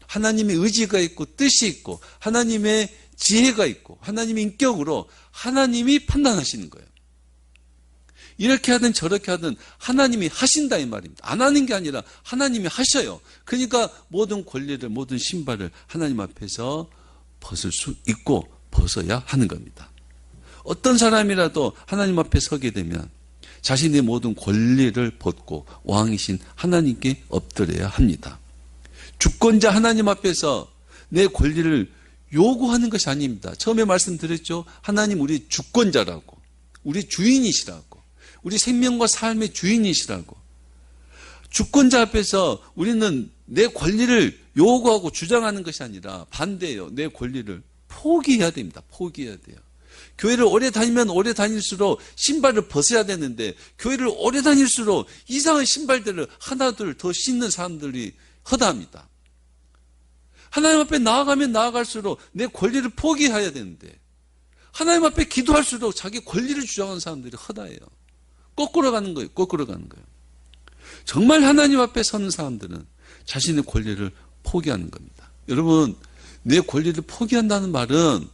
하나님의 의지가 있고 뜻이 있고 하나님의 지혜가 있고 하나님의 인격으로 하나님이 판단하시는 거예요. 이렇게 하든 저렇게 하든 하나님이 하신다 이 말입니다. 안 하는 게 아니라 하나님이 하셔요. 그러니까 모든 권리를 모든 신발을 하나님 앞에서 벗을 수 있고 벗어야 하는 겁니다. 어떤 사람이라도 하나님 앞에 서게 되면 자신의 모든 권리를 벗고 왕이신 하나님께 엎드려야 합니다. 주권자 하나님 앞에서 내 권리를 요구하는 것이 아닙니다. 처음에 말씀드렸죠. 하나님 우리 주권자라고, 우리 주인이시라고, 우리 생명과 삶의 주인이시라고. 주권자 앞에서 우리는 내 권리를 요구하고 주장하는 것이 아니라 반대예요. 내 권리를 포기해야 됩니다. 포기해야 돼요. 교회를 오래 다니면 오래 다닐수록 신발을 벗어야 되는데 교회를 오래 다닐수록 이상한 신발들을 하나둘 더 신는 사람들이 허다합니다. 하나님 앞에 나아가면 나아갈수록 내 권리를 포기해야 되는데 하나님 앞에 기도할수록 자기 권리를 주장하는 사람들이 허다해요. 거꾸로 가는 거예요. 거꾸로 가는 거예요. 정말 하나님 앞에 서는 사람들은 자신의 권리를 포기하는 겁니다. 여러분, 내 권리를 포기한다는 말은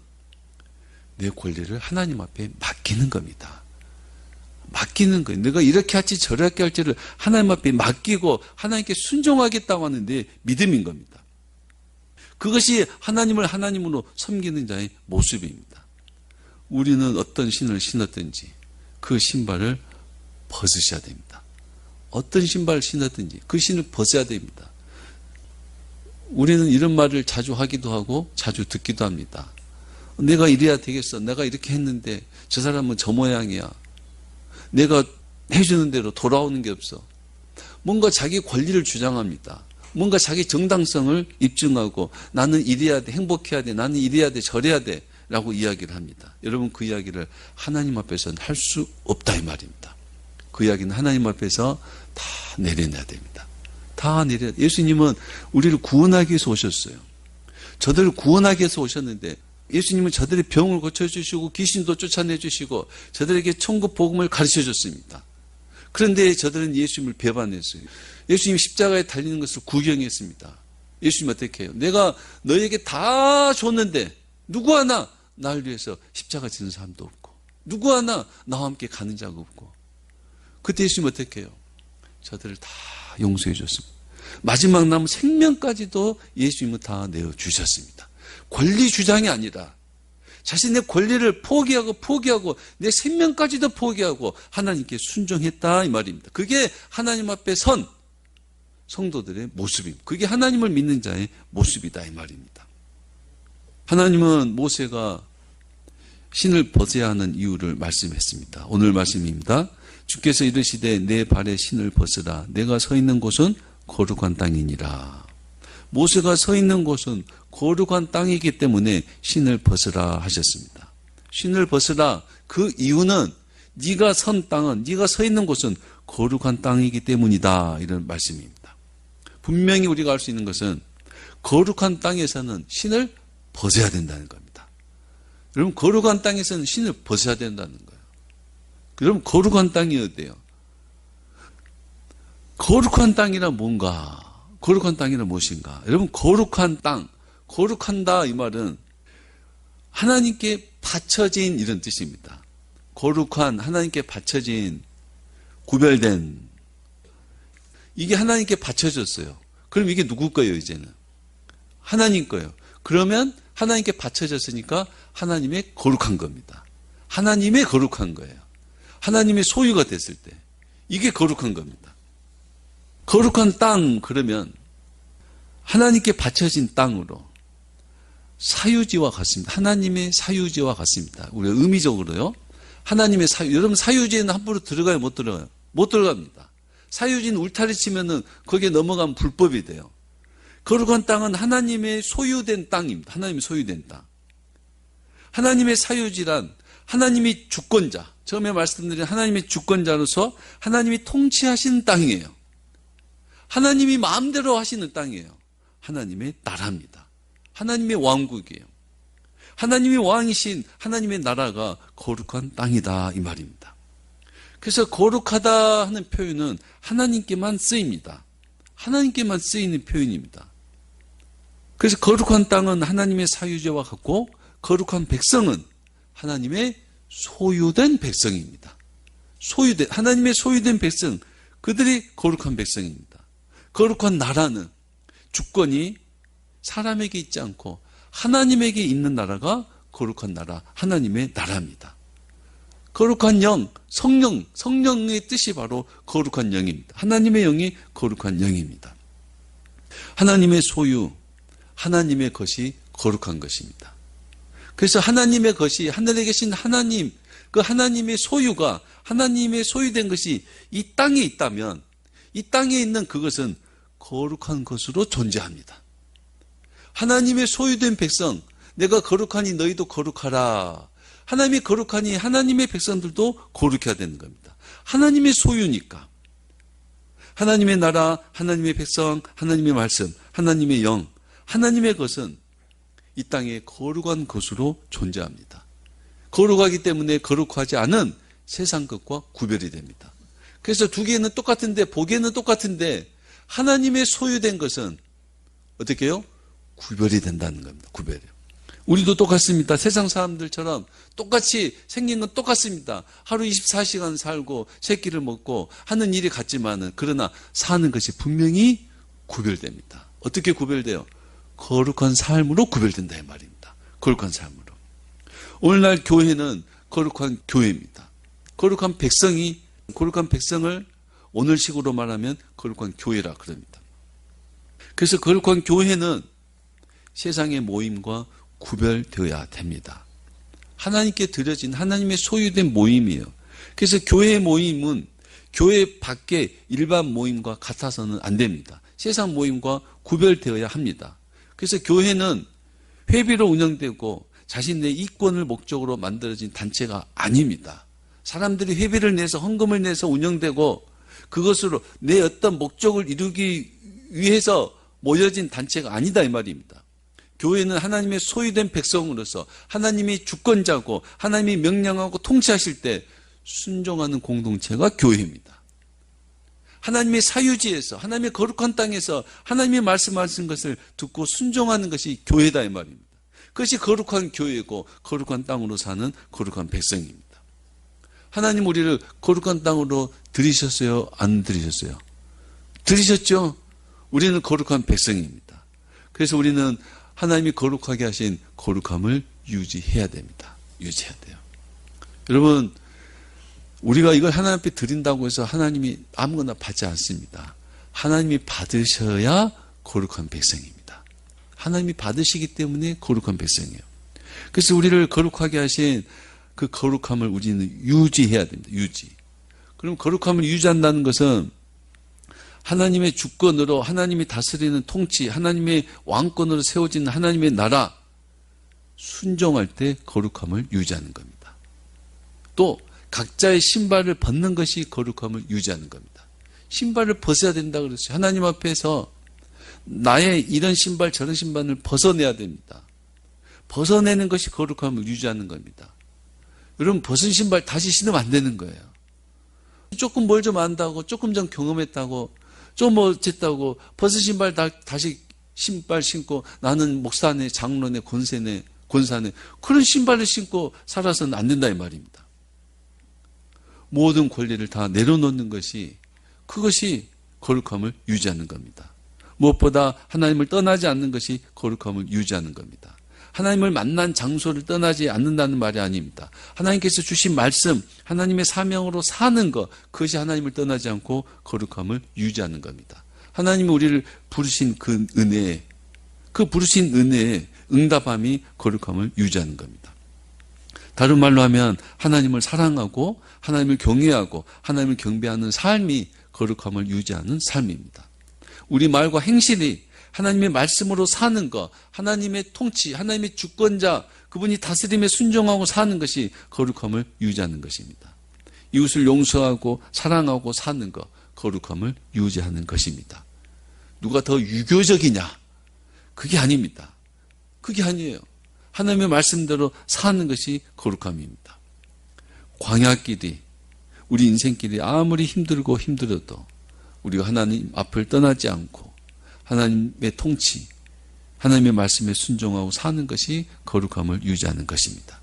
내 권리를 하나님 앞에 맡기는 겁니다. 맡기는 거예요. 내가 이렇게 할지 저렇게 할지를 하나님 앞에 맡기고 하나님께 순종하겠다고 하는 내 믿음인 겁니다. 그것이 하나님을 하나님으로 섬기는 자의 모습입니다. 우리는 어떤 신을 신었든지 그 신발을 벗으셔야 됩니다. 어떤 신발을 신었든지 그 신을 벗어야 됩니다. 우리는 이런 말을 자주 하기도 하고 자주 듣기도 합니다. 내가 이래야 되겠어. 내가 이렇게 했는데 저 사람은 저 모양이야. 내가 해주는 대로 돌아오는 게 없어. 뭔가 자기 권리를 주장합니다. 뭔가 자기 정당성을 입증하고 나는 이래야 돼. 행복해야 돼. 나는 이래야 돼. 저래야 돼. 라고 이야기를 합니다. 여러분, 그 이야기를 하나님 앞에서는 할 수 없다 이 말입니다. 그 이야기는 하나님 앞에서 다 내려놔야 됩니다. 다 내려. 예수님은 우리를 구원하기 위해서 오셨어요. 저들을 구원하기 위해서 오셨는데 예수님은 저들의 병을 고쳐주시고 귀신도 쫓아내주시고 저들에게 천국 복음을 가르쳐줬습니다. 그런데 저들은 예수님을 배반했어요. 예수님이 십자가에 달리는 것을 구경했습니다. 예수님 어떻게 해요? 내가 너에게 다 줬는데 누구 하나 나를 위해서 십자가 지는 사람도 없고 누구 하나 나와 함께 가는 자가 없고 그때 예수님 어떻게 해요? 저들을 다 용서해 줬습니다. 마지막 남은 생명까지도 예수님은 다 내어주셨습니다. 권리 주장이 아니라 자신의 권리를 포기하고 내 생명까지도 포기하고 하나님께 순종했다 이 말입니다. 그게 하나님 앞에 선 성도들의 모습입니다. 그게 하나님을 믿는 자의 모습이다 이 말입니다. 하나님은 모세가 신을 벗어야 하는 이유를 말씀했습니다. 오늘 말씀입니다. 주께서 이르시되 내 발에 신을 벗으라. 내가 서 있는 곳은 거룩한 땅이니라. 모세가 서 있는 곳은 거룩한 땅이기 때문에 신을 벗으라 하셨습니다. 신을 벗으라. 그 이유는 네가 선 땅은, 네가 서 있는 곳은 거룩한 땅이기 때문이다. 이런 말씀입니다. 분명히 우리가 알 수 있는 것은 거룩한 땅에서는 신을 벗어야 된다는 겁니다. 여러분, 거룩한 땅에서는 신을 벗어야 된다는 거예요. 여러분, 거룩한 땅이 어때요? 거룩한 땅이란 뭔가? 거룩한 땅이란 무엇인가? 여러분, 거룩한 땅, 거룩한다 이 말은 하나님께 바쳐진 이런 뜻입니다. 거룩한, 하나님께 바쳐진, 구별된, 이게 하나님께 바쳐졌어요. 그럼 이게 누구 거예요, 이제는? 하나님 거예요. 그러면 하나님께 바쳐졌으니까 하나님의 거룩한 겁니다. 하나님의 거룩한 거예요. 하나님의 소유가 됐을 때 이게 거룩한 겁니다. 거룩한 땅 그러면 하나님께 바쳐진 땅으로 사유지와 같습니다. 하나님의 사유지와 같습니다. 우리가 의미적으로요. 하나님의 사유. 여러분, 사유지에는 함부로 들어가요? 못 들어가요? 못 들어갑니다. 사유지는 울타리 치면은 거기에 넘어가면 불법이 돼요. 거룩한 땅은 하나님의 소유된 땅입니다. 하나님의 소유된 땅. 하나님의 사유지란 하나님이 주권자, 처음에 말씀드린 하나님의 주권자로서 하나님이 통치하시는 땅이에요. 하나님이 마음대로 하시는 땅이에요. 하나님의 나라입니다. 하나님의 왕국이에요. 하나님이 왕이신 하나님의 나라가 거룩한 땅이다 이 말입니다. 그래서 거룩하다 하는 표현은 하나님께만 쓰입니다. 하나님께만 쓰이는 표현입니다. 그래서 거룩한 땅은 하나님의 사유지와 같고 거룩한 백성은 하나님의 소유된 백성입니다. 하나님의 소유된 백성, 그들이 거룩한 백성입니다. 거룩한 나라는 주권이 사람에게 있지 않고 하나님에게 있는 나라가 거룩한 나라, 하나님의 나라입니다. 거룩한 영, 성령의 뜻이 바로 거룩한 영입니다. 하나님의 영이 거룩한 영입니다. 하나님의 소유, 하나님의 것이 거룩한 것입니다. 그래서 하나님의 것이, 하늘에 계신 하나님, 그 하나님의 소유가, 하나님의 소유된 것이 이 땅에 있다면 이 땅에 있는 그것은 거룩한 것으로 존재합니다. 하나님의 소유된 백성, 내가 거룩하니 너희도 거룩하라. 하나님이 거룩하니 하나님의 백성들도 거룩해야 되는 겁니다. 하나님의 소유니까. 하나님의 나라, 하나님의 백성, 하나님의 말씀, 하나님의 영, 하나님의 것은 이 땅에 거룩한 것으로 존재합니다. 거룩하기 때문에 거룩하지 않은 세상 것과 구별이 됩니다. 그래서 두 개는 똑같은데, 보기에는 똑같은데 하나님의 소유된 것은 어떻게 해요? 구별이 된다는 겁니다. 구별이요. 우리도 똑같습니다. 세상 사람들처럼 똑같이 생긴 건 똑같습니다. 하루 24시간 살고 새끼를 먹고 하는 일이 같지만은, 그러나 사는 것이 분명히 구별됩니다. 어떻게 구별돼요? 거룩한 삶으로 구별된다 이 말입니다. 거룩한 삶으로. 오늘날 교회는 거룩한 교회입니다. 거룩한 백성을 오늘식으로 말하면 거룩한 교회라 그럽니다. 그래서 거룩한 교회는 세상의 모임과 구별되어야 됩니다. 하나님께 드려진 하나님의 소유된 모임이에요. 그래서 교회의 모임은 교회 밖의 일반 모임과 같아서는 안 됩니다. 세상 모임과 구별되어야 합니다. 그래서 교회는 회비로 운영되고 자신의 이권을 목적으로 만들어진 단체가 아닙니다. 사람들이 회비를 내서 헌금을 내서 운영되고 그것으로 내 어떤 목적을 이루기 위해서 모여진 단체가 아니다 이 말입니다. 교회는 하나님의 소유된 백성으로서 하나님이 주권자고 하나님이 명령하고 통치하실 때 순종하는 공동체가 교회입니다. 하나님의 사유지에서, 하나님의 거룩한 땅에서 하나님이 말씀하신 것을 듣고 순종하는 것이 교회다 이 말입니다. 그것이 거룩한 교회고 거룩한 땅으로 사는 거룩한 백성입니다. 하나님 우리를 거룩한 땅으로 들이셨어요? 안 들이셨어요? 들이셨죠? 우리는 거룩한 백성입니다. 그래서 우리는 하나님이 거룩하게 하신 거룩함을 유지해야 됩니다. 유지해야 돼요. 여러분, 우리가 이걸 하나님 앞에 드린다고 해서 하나님이 아무거나 받지 않습니다. 하나님이 받으셔야 거룩한 백성입니다. 하나님이 받으시기 때문에 거룩한 백성이에요. 그래서 우리를 거룩하게 하신 그 거룩함을 우리는 유지해야 됩니다. 유지. 그럼 거룩함을 유지한다는 것은 하나님의 주권으로 하나님이 다스리는 통치, 하나님의 왕권으로 세워진 하나님의 나라 순종할 때 거룩함을 유지하는 겁니다. 또 각자의 신발을 벗는 것이 거룩함을 유지하는 겁니다. 신발을 벗어야 된다 그랬어요. 하나님 앞에서 나의 이런 신발 저런 신발을 벗어내야 됩니다. 벗어내는 것이 거룩함을 유지하는 겁니다. 여러분, 벗은 신발 다시 신으면 안 되는 거예요. 조금 뭘 좀 안다고, 조금 전 경험했다고, 좀 어쨌다고 벗은 신발 다시 신발 신고 나는 목사네, 장로네, 권사네 그런 신발을 신고 살아서는 안 된다 이 말입니다. 모든 권리를 다 내려놓는 것이, 그것이 거룩함을 유지하는 겁니다. 무엇보다 하나님을 떠나지 않는 것이 거룩함을 유지하는 겁니다. 하나님을 만난 장소를 떠나지 않는다는 말이 아닙니다. 하나님께서 주신 말씀, 하나님의 사명으로 사는 것, 그것이 하나님을 떠나지 않고 거룩함을 유지하는 겁니다. 하나님이 우리를 부르신 그 은혜에, 그 부르신 은혜에 응답함이 거룩함을 유지하는 겁니다. 다른 말로 하면 하나님을 사랑하고 하나님을 경외하고 하나님을 경배하는 삶이 거룩함을 유지하는 삶입니다. 우리 말과 행실이 하나님의 말씀으로 사는 것, 하나님의 통치, 하나님의 주권자, 그분이 다스림에 순종하고 사는 것이 거룩함을 유지하는 것입니다. 이웃을 용서하고 사랑하고 사는 것, 거룩함을 유지하는 것입니다. 누가 더 유교적이냐? 그게 아닙니다. 그게 아니에요. 하나님의 말씀대로 사는 것이 거룩함입니다. 광야길이, 우리 인생길이 아무리 힘들고 힘들어도 우리가 하나님 앞을 떠나지 않고 하나님의 통치, 하나님의 말씀에 순종하고 사는 것이 거룩함을 유지하는 것입니다.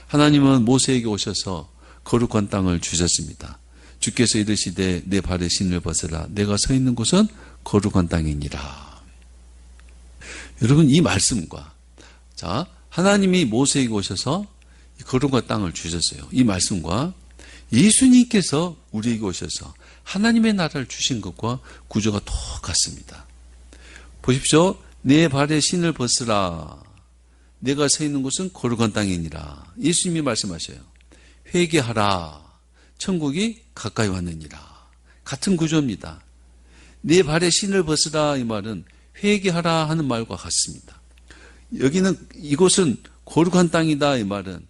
하나님은 모세에게 오셔서 거룩한 땅을 주셨습니다. 주께서 이르시되 내 발에 신을 벗으라. 내가 서 있는 곳은 거룩한 땅이니라. 여러분, 이 말씀과 하나님이 모세에게 오셔서 거룩한 땅을 주셨어요. 이 말씀과 예수님께서 우리에게 오셔서 하나님의 나라를 주신 것과 구조가 똑같습니다. 보십시오. 내 발에 신을 벗으라. 내가 서 있는 곳은 거룩한 땅이니라. 예수님이 말씀하셔요. 회개하라. 천국이 가까이 왔느니라. 같은 구조입니다. 내 발에 신을 벗으라 이 말은 회개하라 하는 말과 같습니다. 여기는 이곳은 거룩한 땅이다 이 말은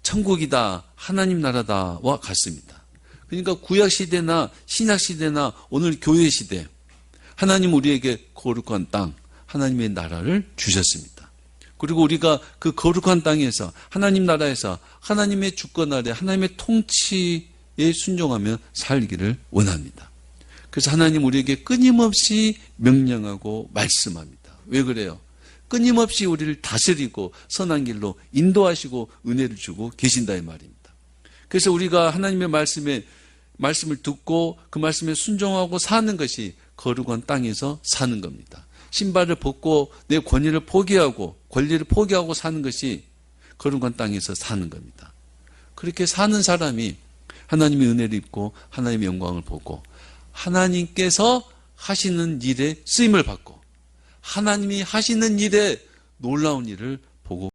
천국이다, 하나님 나라다와 같습니다. 그러니까 구약시대나 신약시대나 오늘 교회시대 하나님 우리에게 거룩한 땅, 하나님의 나라를 주셨습니다. 그리고 우리가 그 거룩한 땅에서 하나님 나라에서 하나님의 주권 아래 하나님의 통치에 순종하며 살기를 원합니다. 그래서 하나님 우리에게 끊임없이 명령하고 말씀합니다. 왜 그래요? 끊임없이 우리를 다스리고 선한 길로 인도하시고 은혜를 주고 계신다 이 말입니다. 그래서 우리가 하나님의 말씀을 듣고 그 말씀에 순종하고 사는 것이 거룩한 땅에서 사는 겁니다. 신발을 벗고 내 권위를 포기하고 권리를 포기하고 사는 것이 거룩한 땅에서 사는 겁니다. 그렇게 사는 사람이 하나님의 은혜를 입고 하나님의 영광을 보고 하나님께서 하시는 일에 쓰임을 받고 하나님이 하시는 일에 놀라운 일을 보고